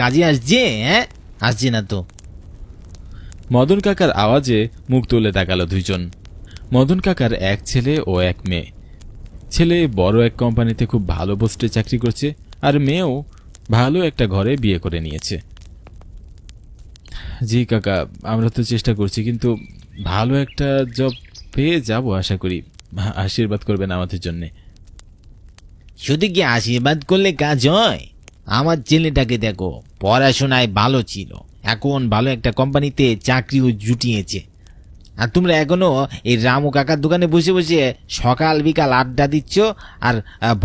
কাজে আসছে? হ্যাঁ, আসছে না তো। মদন কাকার আওয়াজে মুখ তুলে তাকালো দুইজন। মদন কাকার এক ছেলে ও এক মেয়ে। ছেলে বড় এক কোম্পানিতে খুব ভালো পোস্টে চাকরি করছে, আর মেয়েও ভালো একটা ঘরে বিয়ে করে নিয়েছে। জি কাকা, আমরা তো চেষ্টা করছি, কিন্তু ভালো একটা জব পেয়ে যাব আশা করি। আশীর্বাদ করবেন আমাদের জন্য। শুধু কি আশীর্বাদ করলে কাজ হয়? আমার ছেলেটাকে দেখো, পড়াশোনায় ভালো ছিল, এখন ভালো একটা কোম্পানিতে চাকরিও জুটিয়েছে, আর তোমরা এখনো এই রামু কাকার দোকানে বসে বসে সকাল বিকাল আড্ডা দিচ্ছ আর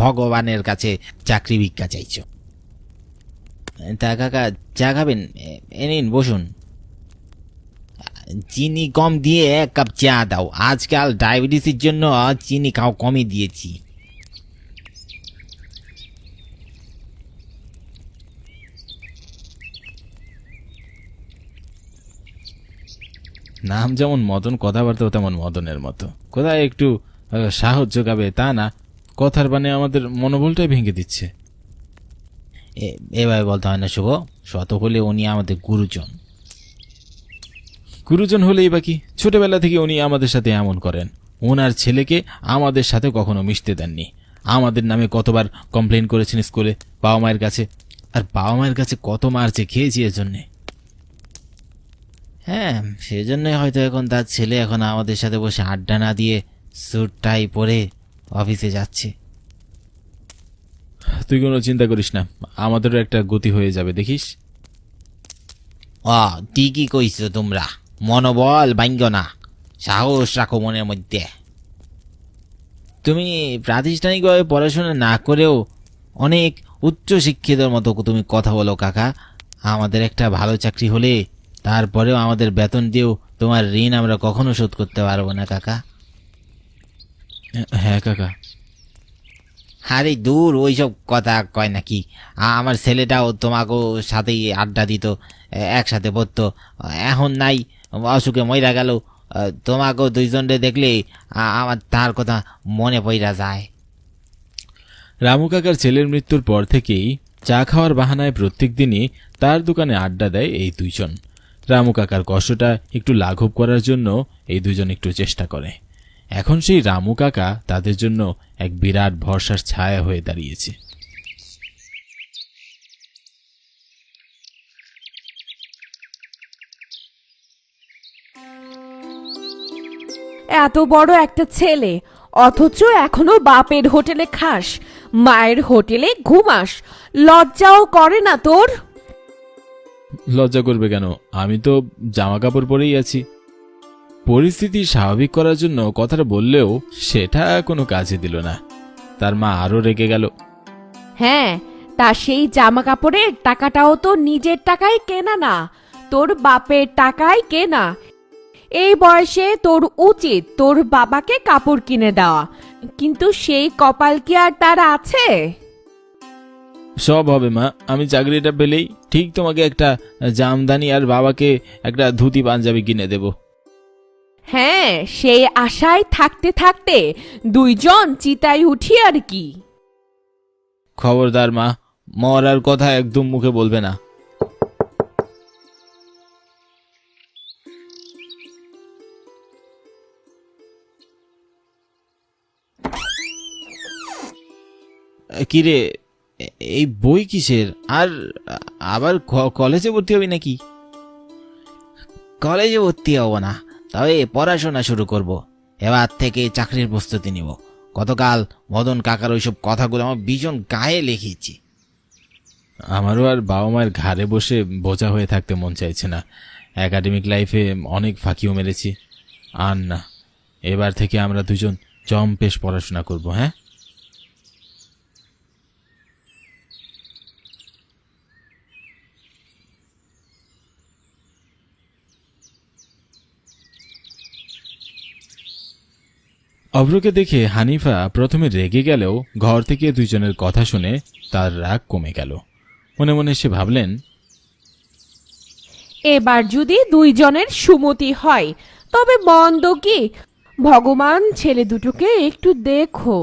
ভগবানের কাছে চাকরি ভিক্ষা চাইছ। তা কাকা, চা খাবেন? এ নিন, বসুন। চিনি কম দিয়ে এক কাপ চা দাও, আজকাল ডায়াবেটিসের জন্য চিনি খাও কমই দিয়েছি। নাম যেমন মদন, কথাবার্তাও তেমন মদনের মতো। কোথায় একটু সাহস যোগাবে তা না, কথার বানে আমাদের মনোবলটাই ভেঙে দিচ্ছে। এভাবে বলতে হয় না শুভ, শত হলে উনি আমাদের গুরুজন। গুরুজন হলেই বাকি, ছোটবেলা থেকে উনি আমাদের সাথে এমন করেন। ওনার ছেলেকে আমাদের সাথে কখনো মিশতে দেননি। আমাদের নামে কতবার কমপ্লেন করেছেন স্কুলে, বাবা মায়ের কাছে। আর বাবা মায়ের কাছে কত মারছে খেয়েছি এর জন্যে। হ্যাঁ, সেজন্যই হয়তো এখন তার ছেলে এখন আমাদের সাথে বসে আড্ডা না দিয়ে স্যুট টাই পরে অফিসে যাচ্ছে। তুই কোনো চিন্তা করিস না, আমাদেরও একটা গতি হয়ে যাবে দেখিস। ঠিকই কইছো তোমরা, মনোবল ভাঙ্গ না, সাহস রাখো মনের মধ্যে। তুমি প্রাতিষ্ঠানিকভাবে পড়াশোনা না করেও অনেক উচ্চ শিক্ষিতর মতো তুমি কথা বলো কাকা। আমাদের একটা ভালো চাকরি হলে তারপরেও আমাদের বেতন দিয়েও তোমার ঋণ আমরা কখনো শোধ করতে পারবো না কাকা। হ্যাঁ কাকা। আরে দূর, ওইসব কথা কয় নাকি? আমার ছেলেটাও তোমাকেও সাথেই আড্ডা দিত, একসাথে পড়তো, এখন নাই, অসুখে মইরা গেল। তোমাকেও দুইজনরে দেখলে আমার তার কথা মনে পড়া যায়। রামু কাকার ছেলের মৃত্যুর পর থেকেই চা খাওয়ার বাহানায় প্রত্যেক দিনই তার দোকানে আড্ডা দেয় এই দুইজন। রামু কাকার কষ্টটা একটু লাঘব করার জন্য এই দুজন একটু চেষ্টা করে। এখন সেই রামু কাকা তাদের জন্য এক বিরাট ভরসার ছায়া হয়ে দাঁড়িয়েছে। এত বড় একটা ছেলে, অথচ এখনো বাপের হোটেলে খাস, মায়ের হোটেলে ঘুমাস, লজ্জাও করে না তোর? লজ্জা করবে কেন? আমি তো জামা কাপড় পরেই আছি। পরিস্থিতি স্বাভাবিক করার জন্য কথাটা বললেও সেটা কোনো কাজে দিল না। তার মা আরো রেগে গেল। হ্যাঁ, তা সেই জামা কাপড়ের টাকাটাও তো নিজের টাকায় কেনা না, তোর বাপের টাকায় কেনা। এই বয়সে তোর উচিত তোর বাবাকে কাপড় কিনে দেওয়া, কিন্তু সেই কপাল কি আর তার আছে? সব হবে মা, আমি চাকরিটা পেলেই ঠিক তোমাকে একটা জামদানি আর বাবাকে একটা ধুতি পাঞ্জাবি কিনে দেব। হ্যাঁ, সেই আশায় থাকতে থাকতে দুইজন চিতায় উঠি আর কি। খবরদার মা, মরার কথা একদম মুখে বলবে না। কিরে, এই বই কিসের? আর আবার কলেজে ভর্তি হবি নাকি? কলেজে ভর্তি হব না, তবে পড়াশোনা শুরু করব। এবার থেকে চাকরির প্রস্তুতি নিব। গতকাল মদন কাকার ওইসব কথাগুলো আমার ভীষণ গায়ে লেগেছে। আমারও আর বাবা মায়ের ঘাড়ে বসে বোঝা হয়ে থাকতে মন চাইছে না। একাডেমিক লাইফে অনেক ফাঁকিও মেরেছি। আর না, এবার থেকে আমরা দুজন জম্পেশ পড়াশোনা করব। হ্যাঁ, অভ্রকে দেখে হানিফা প্রথমে রেগে গেলেও ঘর থেকে দুইজনের কথা শুনে তার রাগ কমে গেল। মনে মনে সে ভাবলেন, এবার যদি দুইজনের সুমতি হয় তবে মন্দ কি? ভগবান ছেলে দুটোকে একটু দেখো।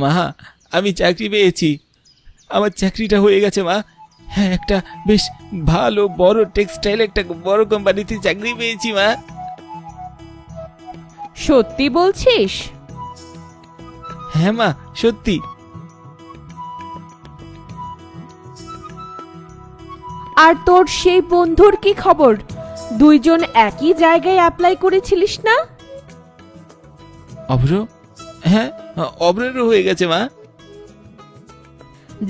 মা, আমি চাকরি পেয়েছি। আমার চাকরিটা হয়ে গেছে মা। হ্যাঁ, একটা বেশ ভালো বড় টেক্সটাইল একটা বড় কোম্পানিতে চাকরি পেয়েছি মা। সত্যি বলছিস? হ্যাঁ মা, সত্যি। আর তোর সেই বন্ধুর কি খবর? দুইজন একই জায়গায় অ্যাপ্লাই করেছিলিস না? অভ্র? হ্যাঁ, অভ্রেরও হয়ে গেছে মা।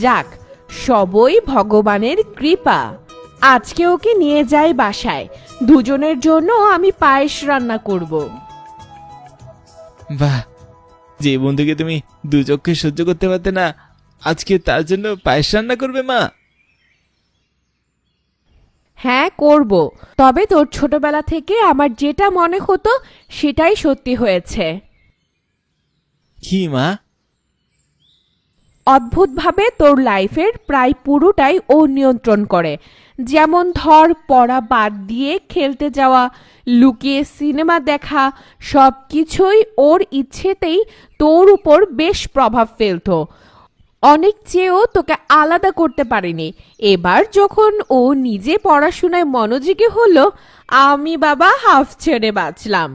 যাক, সবই ভগবানের কৃপা। আজকে ওকে নিয়ে যাই বাসায়, দুজনের জন্য আমি পায়েস রান্না করব। বাহ, যে বন্ধুকে তুমি দু চক্ষে সহ্য করতে পারতে না, আজকে তার জন্য পায়েস রান্না করবে মা? হ্যাঁ, করব। তবে তোর ছোটবেলা থেকে আমার যেটা মনে হতো সেটাই সত্যি হয়েছে। কি মা? অদ্ভুতভাবে তোর লাইফের প্রায় পুরোটাই ও নিয়ন্ত্রণ করে। যেমন ধর, পড়া বাদ দিয়ে খেলতে যাওয়া, লুকিয়ে সিনেমা দেখা, সব কিছুই ওর ইচ্ছেতেই তোর উপর বেশ প্রভাব ফেলতো। অনেক চেয়েও তোকে আলাদা করতে পারিনি। এবার যখন ও নিজে পড়াশোনায় মনোযোগী হলো, আমি বাবা হাফ ছেড়ে বাঁচলাম।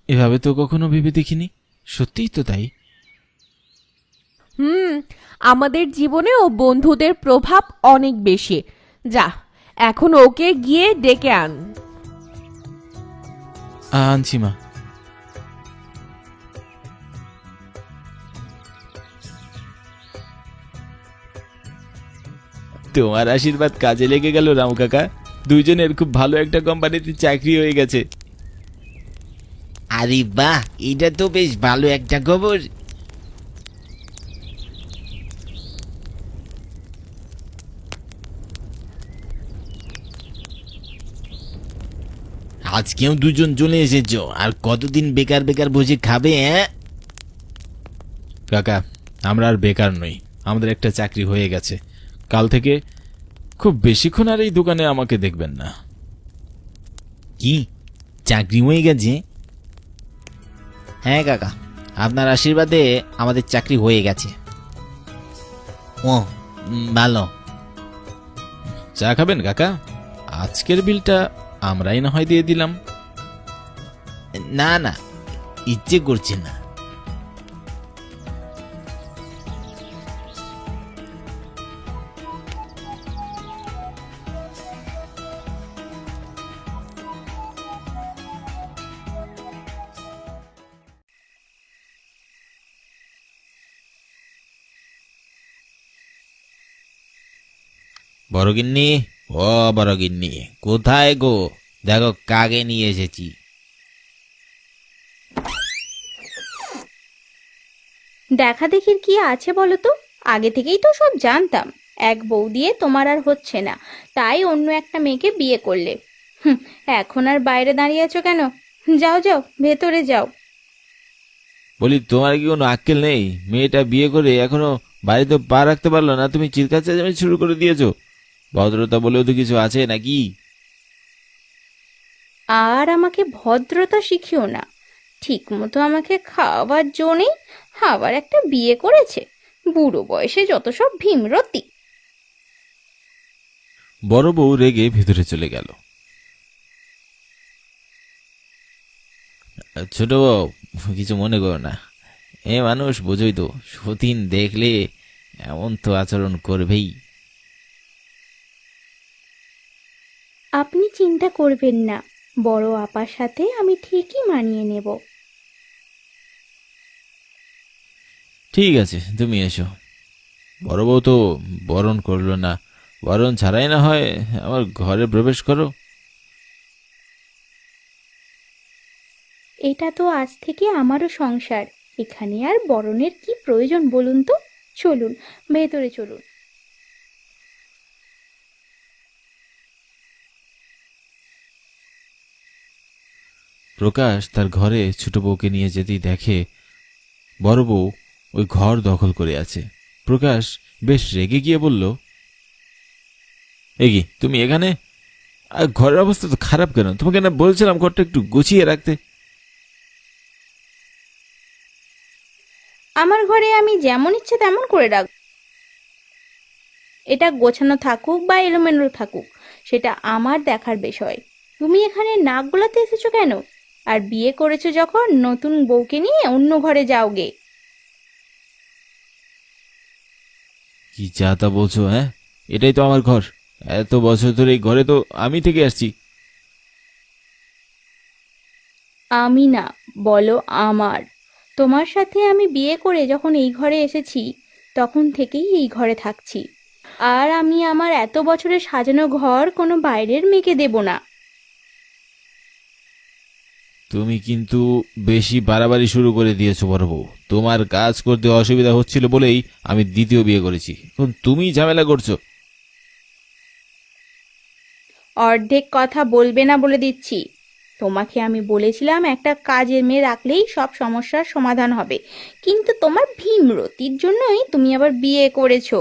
এভাবে তো কখনো ভেবে দেখিনি। সত্যিই তো তাই। আমাদের জীবনে ও বন্ধুদের প্রভাব অনেক বেশি। যা, এখন ওকে গিয়ে ডেকে আন। আনছি মা। তোমার আশীর্বাদ কাজে লেগে গেল রামু কাকা। দুইজনের খুব ভালো একটা কোম্পানিতে চাকরি হয়ে গেছে। আরে বাহ, এটা তো বেশ ভালো একটা খবর। আজকেও দুজন চলে এসেছো, আর কতদিন বেকার বেকার বসে খাবে? হ্যাঁ কাকা, আমরা আর বেকার নই। আমাদের একটা চাকরি হয়ে গেছে। কাল থেকে খুব বেশিক্ষণ আর এই দোকানে আমাকে দেখবেন না। কি, চাকরি হয়ে গেছে? হ্যাঁ কাকা, আপনার আশীর্বাদে আমাদের চাকরি হয়ে গেছে। ও, ভালো। চা খাবেন কাকা? আজকের বিলটা আমরাই না হয় দিয়ে দিলাম। না না, ইচ্ছে করছে না। বড়গিন্নি, ও বড়গিন্নি, কোথায় গো? দেখো কাকে নিয়ে এসেছি। দেখা দেখির কি আছে বলো তো? আগে থেকেই তো সব জানতাম। এক বউ দিয়ে তোমার আর হচ্ছে না, তাই অন্য একটা মেয়েকে বিয়ে করলে। এখন আর বাইরে দাঁড়িয়ে আছো কেন? যাও যাও, ভেতরে যাও। বলি, তোমার কি কোনো আক্কেল নেই? মেয়েটা বিয়ে করে এখনো বাড়িতে পা রাখতে পারলো না, তুমি চিৎকার চেঁচামেচি শুরু করে দিয়েছো। ভদ্রতা বলেও তো কিছু আছে নাকি? আর আমাকে ভদ্রতা শিখিও না। ঠিক মতো আমাকে খাওয়াবার জো নেই, আবার একটা বিয়ে করেছে। বুড়ো বয়সে যত সব ভীমরতি। বড় বউ রেগে ভেতরে চলে গেল। ছোট বউ, কিছু মনে করো না। এ মানুষ বোঝই তো, সতীন দেখলে এমন তো আচরণ করবেই। আপনি চিন্তা করবেন না, বড় আপার সাথে আমি ঠিকই মানিয়ে নেব। ঠিক আছে, তুমি এসো। বড় বউ তো বরণ করলো না, বরণ ছাড়াই না হয় আমার ঘরে প্রবেশ করো। এটা তো আজ থেকে আমারও সংসার। এখানে আর বরণের কি প্রয়োজন বলুন তো? চলুন, ভেতরে চলুন। প্রকাশ তার ঘরে ছোট বউকে নিয়ে যেতেই দেখে বড় বউ ওই ঘর দখল করে আছে। প্রকাশ বেশ রেগে গিয়ে বলল, এগি তুমি এখানে? আর ঘরের অবস্থা তো খারাপ কেন? তোমাকে না বলছিলাম ঘরটা একটু গুছিয়ে রাখতে। আমার ঘরে আমি যেমন ইচ্ছে তেমন করে রাখ। এটা গোছানো থাকুক বা এলোমেলো থাকুক, সেটা আমার দেখার বিষয়। তুমি এখানে নাক গলাতে এসেছো কেন? আর বিয়ে করেছো যখন, নতুন বউকে নিয়ে অন্য ঘরে যাও গে। কি যা তা বলছো? হ্যাঁ, এটাই তো আমার ঘর। এত বছর ধরে এই ঘরে তো আমি থেকে আসছি। আমি না, বলো আমার। তোমার সাথে আমি বিয়ে করে যখন এই ঘরে এসেছি, তখন থেকেই এই ঘরে থাকছি। আর আমি আমার এত বছরের সাজানো ঘর কোনো বাইরের মেয়েকে দেব না। তুমি কিন্তু বেশি বাড়াবাড়ি শুরু করে দিয়েছো বড় বউ। তোমার কাজ করতে অসুবিধা হচ্ছিল বলেই আমি দ্বিতীয় বিয়ে করেছি। এখন তুমি ঝামেলা করছো। অর্ধেক কথা বলবে না বলে দিচ্ছি। তোমাকে আমি বলেছিলাম একটা কাজের মেয়ে রাখলেই সব সমস্যার সমাধান হবে, কিন্তু তোমার ভীমরতির জন্যই তুমি আবার বিয়ে করেছো।